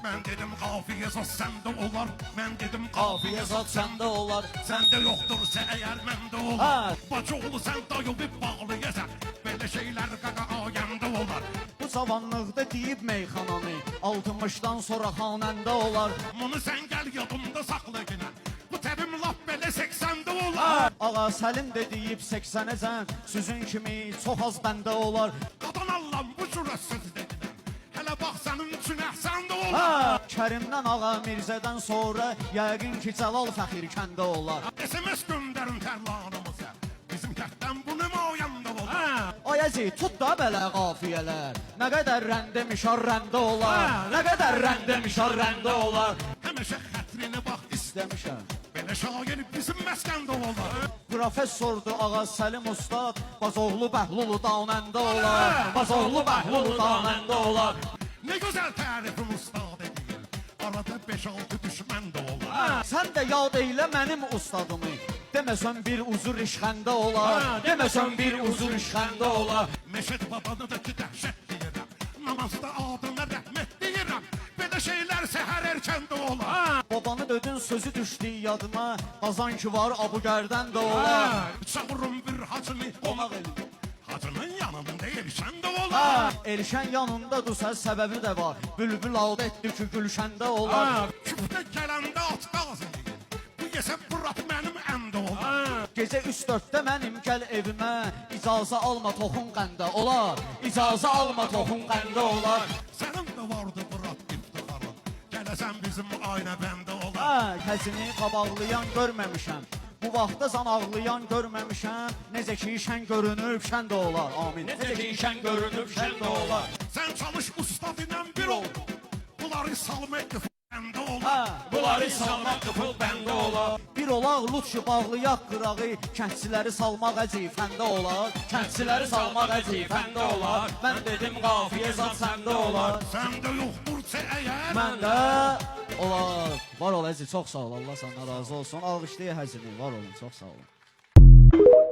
Mən dedim qafiyə zat səndə olar. Mən dedim Qafiyə zat səndə olar. Səndə yoxdursa əgər məndə olar. Bacıoğlu sən dayı bir bağlıyəsən. Belə şeylər qaqa ayəndə olar. Bu cavanlıqda deyib meyxananı 60-dan sonra xanəndə olar. Bunu sən gəl yadımda saxla yenə. Bu təbim laf belə 80-də olar. Ağa Səlim də deyib 80-əcən. Süzün kimi çox az bəndə olar. Qadan Allah'ım bu cürə söz dedilər. Hələ bax sənin üçün əhsən də olar. Kərimdən Ağa Mirzədən sonra yəqin ki Cəlal Fəxir kəndə olar. SMS göndərin tərlanımıza. Bizim kənddən bu nümayəndə olar. Ayazi tut da belə qafiyələr. Nə qədər rəndemişar rəndə olar. Nə qədər rəndemişar rəndə olar. Həmişə xətrini bax İstəmişəm. belə şair bizim məskəndə olar. Professordur Ağa Səlim Ustad. Bazoğlu Bəhlulu danəndə olar. Bazoğlu Bəhlulu danəndə olar. Ne gözəl tərifin ustad edir. Arada 5-6 düşmən də olar. Sən də yad eylə mənim ustadımı. Deməsən bir uzur işxəndə olar. Deməsən bir uzur işxəndə olar. Məşəd babanı da ki dəhşət deyirəm. Namazda adına rəhmət deyirəm. Belə şeylər səhər erkəndə olar. Babanı dödün sözü düşdü yadıma. Qazan ki var Abu Gərdən də olar. Çağırın bir hacını Qonaq edir. Hacının yanında erişən də olar. Elşən yanındadırsa səbəbi də var. Bülbül aldı etdi ki gülşəndə olar. Küfdə gələndə at qazı deyir. Bu yesə burat mənim əmdə olar. Gecə 3-4-də mənim gəl evimə. İcazə alma toxun qəndə olar. İcazə alma toxun qəndə olar. Sənin də vardı burat iftiharın. Gələsən bizim aynə bəndə olar. Kəsini qabaqlayan görməmişəm. Bu vaxtda zan ağlayan görməmişəm. Necə ki şən görünüb şən də olar. Amin. Necə ki şən görünüb şən də olar. Sən çalış ustad ilə bir ol. Bunları salmaq qıfıl bəndə olar. Bunları salmaq qıfıl bəndə olar. Bir olaq lütfü bağlayaq qırağı. Kəndçiləri salmaq əcifəndə olar. Kəndçiləri salmaq əcifəndə olar. Mən dedim qafiyə zat səndə olar. Səndə yoxdursa əgər. Məndə olar. Var ol Əzi, çox sağ ol. Allah səndən razı olsun. Alqışlayaq Əzini. Var olun, çox sağ olun.